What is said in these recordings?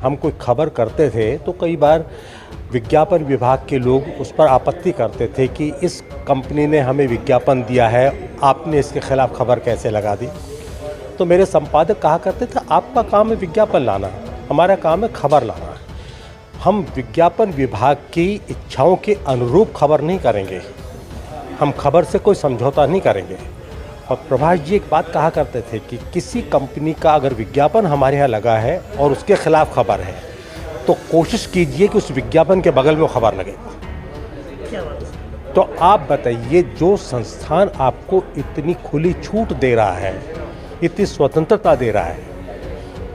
हम कोई खबर करते थे तो कई बार विज्ञापन विभाग के लोग उस पर आपत्ति करते थे कि इस कंपनी ने हमें विज्ञापन दिया है, आपने इसके खिलाफ खबर कैसे लगा दी। तो मेरे संपादक कहा करते थे आपका काम है विज्ञापन लाना, हमारा काम है खबर लाना। हम विज्ञापन विभाग की इच्छाओं के अनुरूप खबर नहीं करेंगे, हम खबर से कोई समझौता नहीं करेंगे। और प्रभाष जी एक बात कहा करते थे कि किसी कंपनी का अगर विज्ञापन हमारे यहाँ लगा है और उसके खिलाफ खबर है तो कोशिश कीजिए कि उस विज्ञापन के बगल में वो खबर लगे। क्या बात है? तो आप बताइए, जो संस्थान आपको इतनी खुली छूट दे रहा है, इतनी स्वतंत्रता दे रहा है,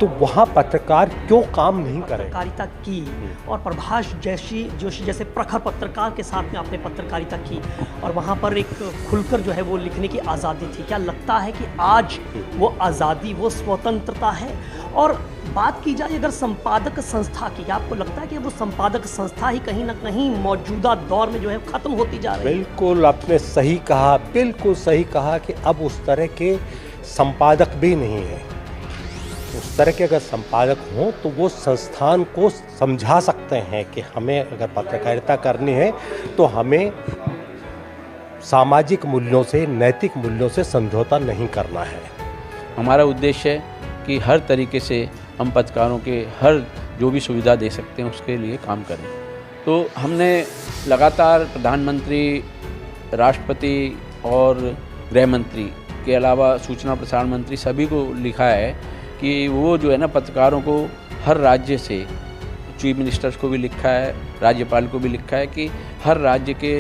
तो वहाँ पत्रकार क्यों काम नहीं करें? पत्रकारिता की और प्रभाष जोशी जैसे प्रखर पत्रकार के साथ में आपने पत्रकारिता की और वहाँ पर एक खुलकर जो है वो लिखने की आज़ादी थी। क्या लगता है कि आज वो आज़ादी, वो स्वतंत्रता है? और बात की जाए अगर संपादक संस्था की, क्या आपको लगता है कि वो संपादक संस्था ही कहीं ना कहीं मौजूदा दौर में जो है ख़त्म होती जा रही है? बिल्कुल आपने सही कहा, बिल्कुल सही कहा कि अब उस तरह के संपादक भी नहीं हैं। उस तरह के अगर संपादक हों तो वो संस्थान को समझा सकते हैं कि हमें अगर पत्रकारिता करनी है तो हमें सामाजिक मूल्यों से, नैतिक मूल्यों से समझौता नहीं करना है। हमारा उद्देश्य है कि हर तरीके से हम पत्रकारों के हर जो भी सुविधा दे सकते हैं उसके लिए काम करें। तो हमने लगातार प्रधानमंत्री, राष्ट्रपति और गृह मंत्री के अलावा सूचना प्रसारण मंत्री सभी को लिखा है कि वो जो है ना पत्रकारों को हर राज्य से, चीफ मिनिस्टर्स को भी लिखा है, राज्यपाल को भी लिखा है कि हर राज्य के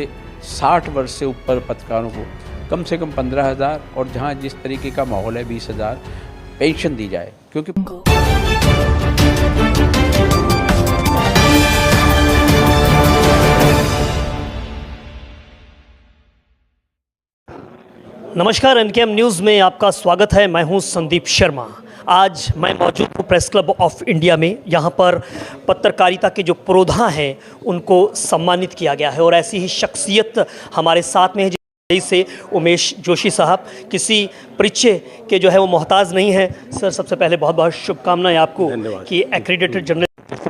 60 वर्ष से ऊपर पत्रकारों को कम से कम 15,000 और जहाँ जिस तरीके का माहौल है 20,000 पेंशन दी जाए। क्योंकि नमस्कार, एनकेएम न्यूज़ में आपका स्वागत है। मैं हूं संदीप शर्मा। आज मैं मौजूद हूँ प्रेस क्लब ऑफ इंडिया में। यहाँ पर पत्रकारिता के जो पुरोधा हैं उनको सम्मानित किया गया है और ऐसी ही शख्सियत हमारे साथ में है जैसे उमेश जोशी साहब। किसी परिचय के जो है वो मोहताज नहीं है। सर, सबसे पहले बहुत बहुत शुभकामनाएं आपको कि एक्रीडेटेड जर्नलिस्ट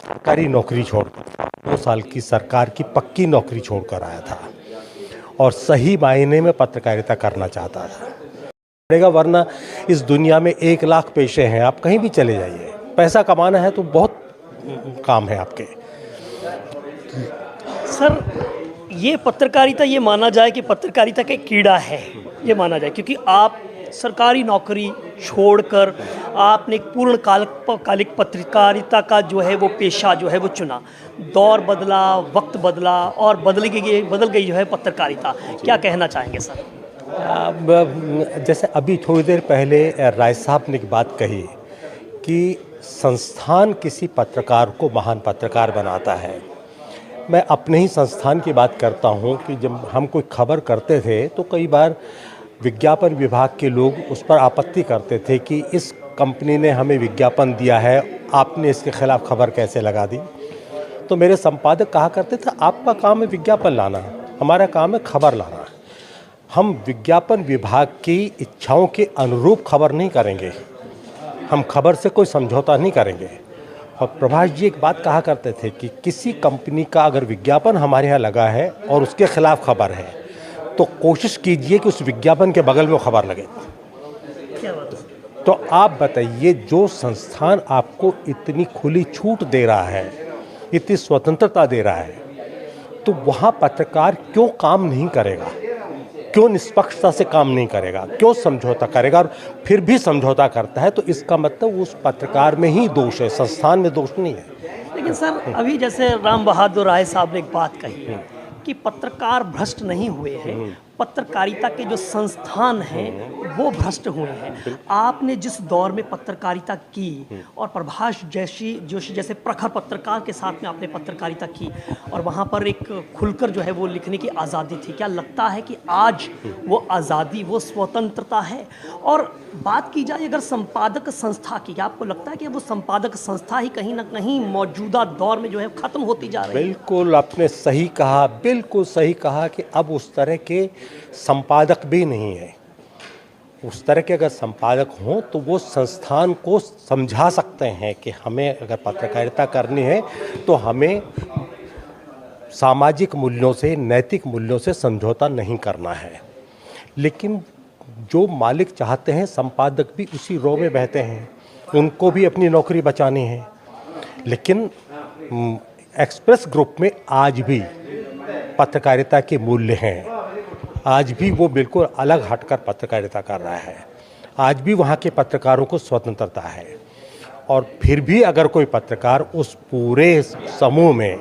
सरकारी नौकरी छोड़कर 2 साल की सरकार की पक्की नौकरी छोड़कर आया था और सही मायने में पत्रकारिता करना चाहता था। वरना इस दुनिया में 1 लाख पेशे हैं, आप कहीं भी चले जाइए, पैसा कमाना है तो बहुत काम है आपके। सर, ये पत्रकारिता, ये माना जाए कि पत्रकारिता का कीड़ा है, ये माना जाए, क्योंकि आप सरकारी नौकरी छोड़कर आपने एक पूर्णकालिक पत्रकारिता का जो है वो पेशा जो है वो चुना। दौर बदला, वक्त बदला और बदल गई जो है पत्रकारिता। क्या कहना चाहेंगे सर? जैसे अभी थोड़ी देर पहले राय साहब ने एक बात कही कि संस्थान किसी पत्रकार को महान पत्रकार बनाता है। मैं अपने ही संस्थान की बात करता हूं कि जब हम कोई खबर करते थे तो कई बार विज्ञापन विभाग के लोग उस पर आपत्ति करते थे कि इस कंपनी ने हमें विज्ञापन दिया है, आपने इसके खिलाफ खबर कैसे लगा दी। तो मेरे संपादक कहा करते थे आपका काम है विज्ञापन लाना, हमारा काम है खबर लाना। हम विज्ञापन विभाग की इच्छाओं के अनुरूप खबर नहीं करेंगे, हम खबर से कोई समझौता नहीं करेंगे। और प्रभाष जी एक बात कहा करते थे कि किसी कंपनी का अगर विज्ञापन हमारे यहाँ लगा है और उसके खिलाफ खबर है तो कोशिश कीजिए कि उस विज्ञापन के बगल में वो खबर लगे। क्या बात है? तो आप बताइए, जो संस्थान आपको इतनी खुली छूट दे रहा है, इतनी स्वतंत्रता दे रहा है, तो वहाँ पत्रकार क्यों काम नहीं करेगा, क्यों निष्पक्षता से काम नहीं करेगा, क्यों समझौता करेगा? और फिर भी समझौता करता है तो इसका मतलब उस पत्रकार में ही दोष है, संस्थान में दोष नहीं है। लेकिन सर, अभी जैसे राम बहादुर राय साहब ने एक बात कही कि पत्रकार भ्रष्ट नहीं हुए हैं, पत्रकारिता के जो संस्थान हैं वो भ्रष्ट हुए हैं। आपने जिस दौर में पत्रकारिता की और प्रभाष जोशी जैसे प्रखर पत्रकार के साथ में आपने पत्रकारिता की और वहाँ पर एक खुलकर जो है वो लिखने की आज़ादी थी। क्या लगता है कि आज वो आज़ादी, वो स्वतंत्रता है? और बात की जाए अगर संपादक संस्था की, क्या आपको लगता है कि वो संपादक संस्था ही कहीं ना कहीं मौजूदा दौर में जो है ख़त्म होती जा रही है? बिल्कुल आपने सही कहा, बिल्कुल सही कहा कि अब उस तरह के संपादक भी नहीं है। उस तरह के अगर संपादक हों तो वो संस्थान को समझा सकते हैं कि हमें अगर पत्रकारिता करनी है तो हमें सामाजिक मूल्यों से, नैतिक मूल्यों से समझौता नहीं करना है। लेकिन जो मालिक चाहते हैं, संपादक भी उसी रो में बहते हैं, उनको भी अपनी नौकरी बचानी है। लेकिन एक्सप्रेस ग्रुप में आज भी पत्रकारिता के मूल्य हैं, आज भी वो बिल्कुल अलग हटकर पत्रकारिता कर रहा है, आज भी वहाँ के पत्रकारों को स्वतंत्रता है। और फिर भी अगर कोई पत्रकार उस पूरे समूह में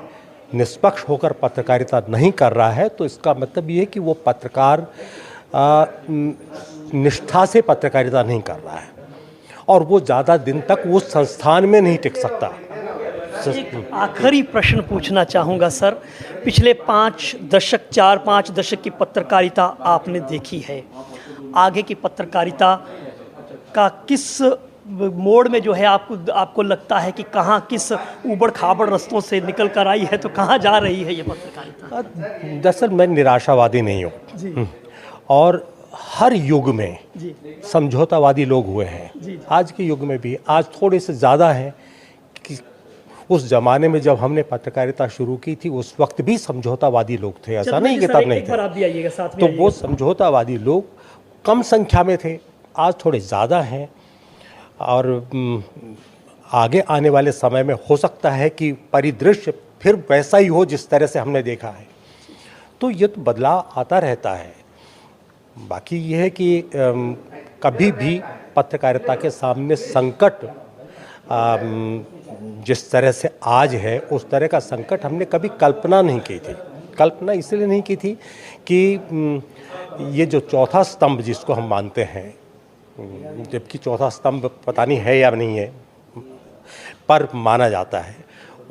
निष्पक्ष होकर पत्रकारिता नहीं कर रहा है तो इसका मतलब ये है कि वो पत्रकार निष्ठा से पत्रकारिता नहीं कर रहा है और वो ज़्यादा दिन तक उस संस्थान में नहीं टिक सकता। एक आखिरी प्रश्न पूछना चाहूँगा सर, पिछले 4-5 दशक की पत्रकारिता आपने देखी है, आगे की पत्रकारिता का किस मोड़ में जो है आपको लगता है कि कहाँ किस ऊबड़ खाबड़ रास्तों से निकल कर आई है, तो कहाँ जा रही है ये पत्रकारिता? दरअसल मैं निराशावादी नहीं हूँ और हर युग में समझौतावादी लोग हुए हैं, आज के युग में भी आज थोड़े से ज़्यादा हैं कि उस ज़माने में जब हमने पत्रकारिता शुरू की थी उस वक्त भी समझौतावादी लोग थे, ऐसा नहीं कि तब नहीं थे। तो वो समझौतावादी लोग कम संख्या में थे, आज थोड़े ज़्यादा हैं और आगे आने वाले समय में हो सकता है कि परिदृश्य फिर वैसा ही हो जिस तरह से हमने देखा है। तो ये तो बदलाव आता रहता है। बाकी ये है कि कभी भी पत्रकारिता के सामने संकट जिस तरह से आज है उस तरह का संकट हमने कभी कल्पना नहीं की थी। कल्पना इसलिए नहीं की थी कि ये जो चौथा स्तंभ जिसको हम मानते हैं, जबकि चौथा स्तंभ पता नहीं है या नहीं है पर माना जाता है,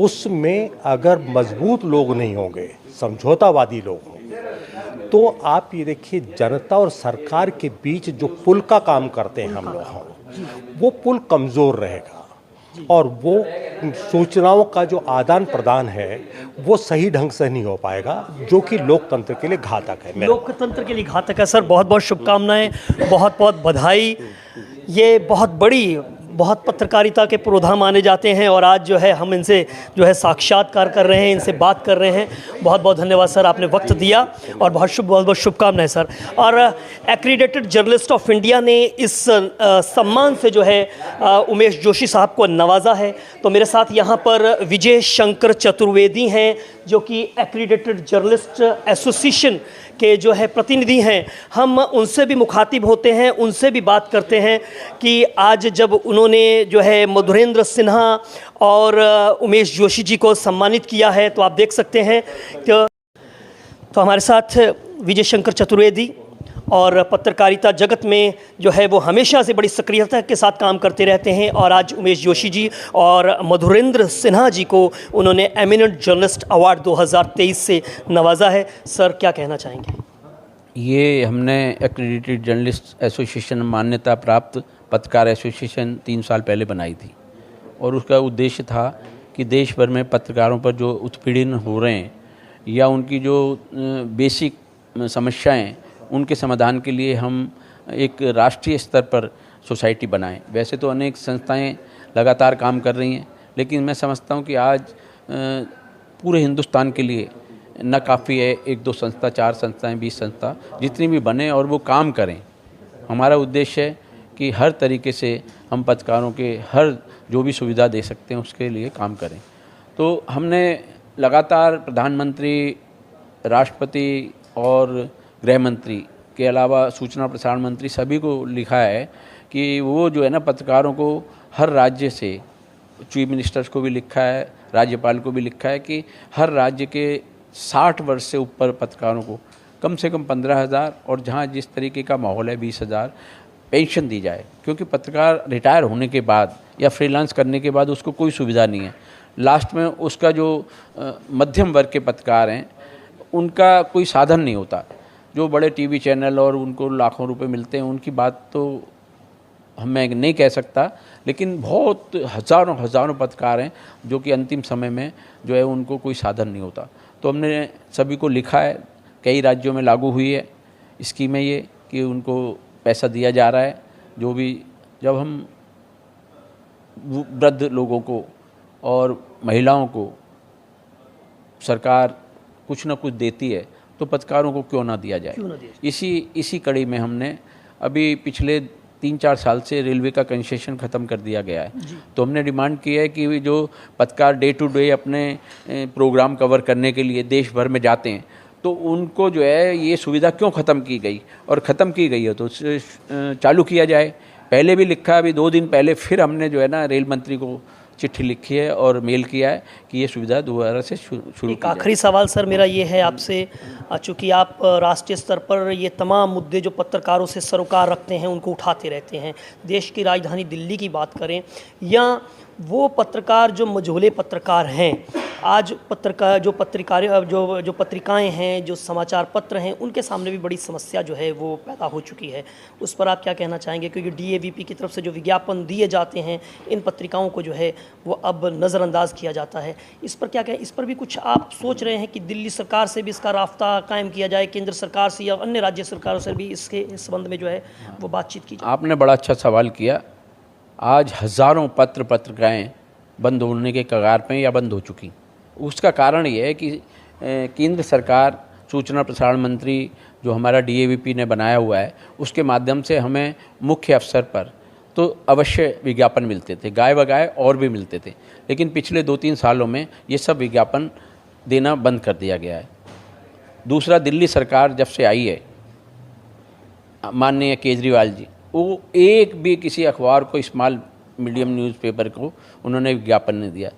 उसमें अगर मजबूत लोग नहीं होंगे, समझौतावादी लोग होंगे, तो आप ये देखिए जनता और सरकार के बीच जो पुल का काम करते हैं हम लोग, वो पुल कमज़ोर रहेगा और वो सूचनाओं का जो आदान प्रदान है वो सही ढंग से नहीं हो पाएगा, जो कि लोकतंत्र के लिए घातक है। लोकतंत्र के लिए घातक है। सर बहुत बहुत शुभकामनाएं, बहुत बहुत बधाई। ये बहुत पत्रकारिता के पुरोधा माने जाते हैं और आज जो है हम इनसे जो है साक्षात्कार कर रहे हैं, इनसे बात कर रहे हैं। बहुत बहुत धन्यवाद सर, आपने वक्त दिया और बहुत बहुत शुभकामनाएं सर। और एक्रीडेटेड जर्नलिस्ट ऑफ इंडिया ने इस सम्मान से जो है उमेश जोशी साहब को नवाजा है। तो मेरे साथ यहाँ पर विजय शंकर चतुर्वेदी हैं जो कि एक्रीडेटेड जर्नलिस्ट एसोसिएशन के जो है प्रतिनिधि हैं। हम उनसे भी मुखातिब होते हैं, उनसे भी बात करते हैं कि आज जब उन्होंने जो है मधुरेंद्र सिन्हा और उमेश जोशी जी को सम्मानित किया है, तो आप देख सकते हैं तो हमारे साथ विजय शंकर चतुर्वेदी और पत्रकारिता जगत में जो है वो हमेशा से बड़ी सक्रियता के साथ काम करते रहते हैं और आज उमेश जोशी जी और मधुरेंद्र सिन्हा जी को उन्होंने एमिनेंट जर्नलिस्ट अवार्ड 2023 से नवाजा है। सर क्या कहना चाहेंगे? ये हमने एक्रेडिटेड जर्नलिस्ट एसोसिएशन मान्यता प्राप्त पत्रकार एसोसिएशन 3 साल पहले बनाई थी और उसका उद्देश्य था कि देश भर में पत्रकारों पर जो उत्पीड़न हो रहे हैं या उनकी जो बेसिक समस्याएं, उनके समाधान के लिए हम एक राष्ट्रीय स्तर पर सोसाइटी बनाएं। वैसे तो अनेक संस्थाएं लगातार काम कर रही हैं, लेकिन मैं समझता हूं कि आज पूरे हिंदुस्तान के लिए न काफ़ी है 1-2 संस्था, 4 संस्थाएं, 20 संस्था, जितनी भी बने और वो काम करें। हमारा उद्देश्य है कि हर तरीके से हम पत्रकारों के हर जो भी सुविधा दे सकते हैं उसके लिए काम करें। तो हमने लगातार प्रधानमंत्री, राष्ट्रपति और गृह मंत्री के अलावा सूचना प्रसारण मंत्री सभी को लिखा है कि वो जो है ना पत्रकारों को हर राज्य से, चीफ मिनिस्टर्स को भी लिखा है, राज्यपाल को भी लिखा है कि हर राज्य के 60 वर्ष से ऊपर पत्रकारों को कम से कम 15,000 और जहाँ जिस तरीके का माहौल है 20,000 पेंशन दी जाए। क्योंकि पत्रकार रिटायर होने के बाद या फ्रीलांस करने के बाद उसको कोई सुविधा नहीं है। लास्ट में उसका जो मध्यम वर्ग के पत्रकार हैं उनका कोई साधन नहीं होता। जो बड़े टीवी चैनल और उनको लाखों रुपए मिलते हैं उनकी बात तो मैं नहीं कह सकता, लेकिन बहुत हज़ारों पत्रकार हैं जो कि अंतिम समय में जो है उनको कोई साधन नहीं होता। तो हमने सभी को लिखा है, कई राज्यों में लागू हुई है स्कीमें ये कि उनको पैसा दिया जा रहा है। जो भी जब हम वृद्ध लोगों को और महिलाओं को सरकार कुछ ना कुछ देती है तो पत्रकारों को क्यों ना दिया जाए। इसी कड़ी में हमने अभी पिछले 3-4 साल से रेलवे का कंसेशन ख़त्म कर दिया गया है। तो हमने डिमांड की है कि जो पत्रकार डे टू डे अपने प्रोग्राम कवर करने के लिए देश भर में जाते हैं तो उनको जो है ये सुविधा क्यों ख़त्म की गई, और ख़त्म की गई है तो चालू किया जाए। पहले भी लिखा, अभी 2 दिन पहले फिर हमने जो है ना रेल मंत्री को चिट्ठी लिखी है और मेल किया है कि ये सुविधा दोबारा से शुरू। एक आखिरी सवाल सर मेरा ये है आपसे, चूँकि आप राष्ट्रीय स्तर पर ये तमाम मुद्दे जो पत्रकारों से सरोकार रखते हैं उनको उठाते रहते हैं, देश की राजधानी दिल्ली की बात करें या वो पत्रकार जो मझोले पत्रकार हैं, आज पत्रकार जो पत्रिकाएं हैं, जो समाचार पत्र हैं, उनके सामने भी बड़ी समस्या जो है वो पैदा हो चुकी है। उस पर आप क्या कहना चाहेंगे? क्योंकि DAVP की तरफ से जो विज्ञापन दिए जाते हैं इन पत्रिकाओं को जो है वो अब नज़रअंदाज किया जाता है। इस पर क्या कहें? इस पर भी कुछ आप सोच रहे हैं कि दिल्ली सरकार से भी इसका राब्ता कायम किया जाए, केंद्र सरकार से या अन्य राज्य सरकारों से भी इसके संबंध में जो है वो बातचीत की जाए? आपने बड़ा अच्छा सवाल किया। आज हज़ारों पत्रिकाएँ बंद होने के कगार पर या बंद हो चुकी। उसका कारण ये है कि केंद्र सरकार, सूचना प्रसारण मंत्री जो हमारा DAVP ने बनाया हुआ है, उसके माध्यम से हमें मुख्य अवसर पर तो अवश्य विज्ञापन मिलते थे, गाय बगाए और भी मिलते थे, लेकिन पिछले 2-3 सालों में ये सब विज्ञापन देना बंद कर दिया गया है। दूसरा, दिल्ली सरकार जब से आई है, माननीय केजरीवाल जी, वो एक भी किसी अखबार को, स्मॉल मीडियम न्यूज़पेपर को उन्होंने विज्ञापन नहीं दिया,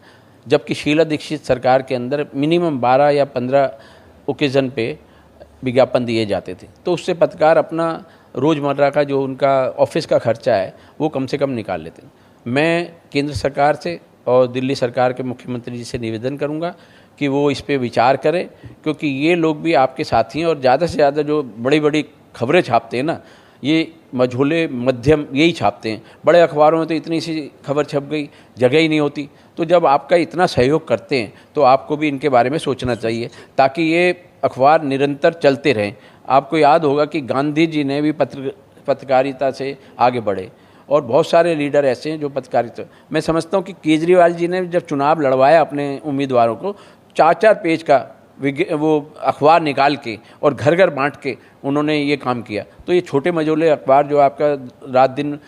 जबकि शीला दीक्षित सरकार के अंदर मिनिमम 12 या 15 ओकेज़न पे विज्ञापन दिए जाते थे। तो उससे पत्रकार अपना रोज़मर्रा का जो उनका ऑफिस का खर्चा है वो कम से कम निकाल लेते हैं। मैं केंद्र सरकार से और दिल्ली सरकार के मुख्यमंत्री जी से निवेदन करूंगा कि वो इस पे विचार करें, क्योंकि ये लोग भी आपके साथी हैं और ज़्यादा से ज़्यादा जो बड़ी बड़ी खबरें छापते हैं ना, ये मझोले मध्यम यही छापते हैं। बड़े अखबारों में तो इतनी सी खबर छप गई, जगह ही नहीं होती। तो जब आपका इतना सहयोग करते हैं तो आपको भी इनके बारे में सोचना चाहिए, ताकि ये अखबार निरंतर चलते रहें। आपको याद होगा कि गांधी जी ने भी पत्रकारिता से आगे बढ़े और बहुत सारे लीडर ऐसे हैं जो पत्रकारिता। मैं समझता हूँ कि केजरीवाल जी ने जब चुनाव लड़वाया अपने उम्मीदवारों को, 4-4 पेज का वो अखबार निकाल के और घर घर बांट के उन्होंने ये काम किया। तो ये छोटे मझोले अखबार जो आपका रात दिन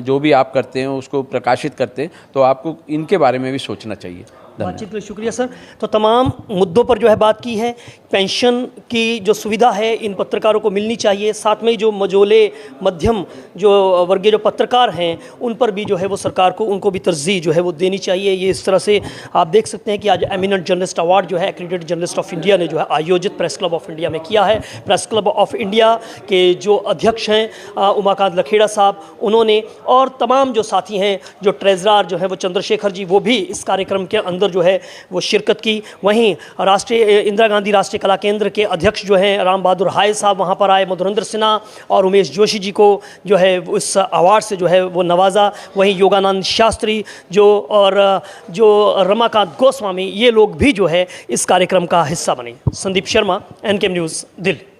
जो भी आप करते हैं उसको प्रकाशित करते हैं, तो आपको इनके बारे में भी सोचना चाहिए। बातचीत के लिए शुक्रिया सर। तो तमाम मुद्दों पर जो है बात की है। पेंशन की जो सुविधा है इन पत्रकारों को मिलनी चाहिए, साथ में जो मझोले मध्यम जो वर्गीय जो पत्रकार हैं उन पर भी जो है वो सरकार को उनको भी तरजीह जो है वो देनी चाहिए। ये इस तरह से आप देख सकते हैं कि आज एमिनेंट जर्नलिस्ट अवार्ड जो है एक्रेडिटेड जर्नलिस्ट ऑफ इंडिया ने जो है आयोजित प्रेस क्लब ऑफ इंडिया में किया है। प्रेस क्लब ऑफ इंडिया के जो अध्यक्ष हैं उमाकांत लखेड़ा साहब, उन्होंने और तमाम जो साथी हैं, जो ट्रेजरर जो है वो चंद्रशेखर जी, वो भी इस कार्यक्रम के अंदर जो है वो शिरकत की। वहीं राष्ट्रीय इंदिरा गांधी राष्ट्रीय कला केंद्र के अध्यक्ष जो हैं राम बहादुर हाय साहब वहां पर आए, मधुरेंद्र सिन्हा और उमेश जोशी जी को जो है उस अवार्ड से जो है वो नवाजा। वहीं योगानंद शास्त्री और जो रमाकांत गोस्वामी, ये लोग भी जो है इस कार्यक्रम का हिस्सा बने। Sandeep Sharma, NKM news, Delhi.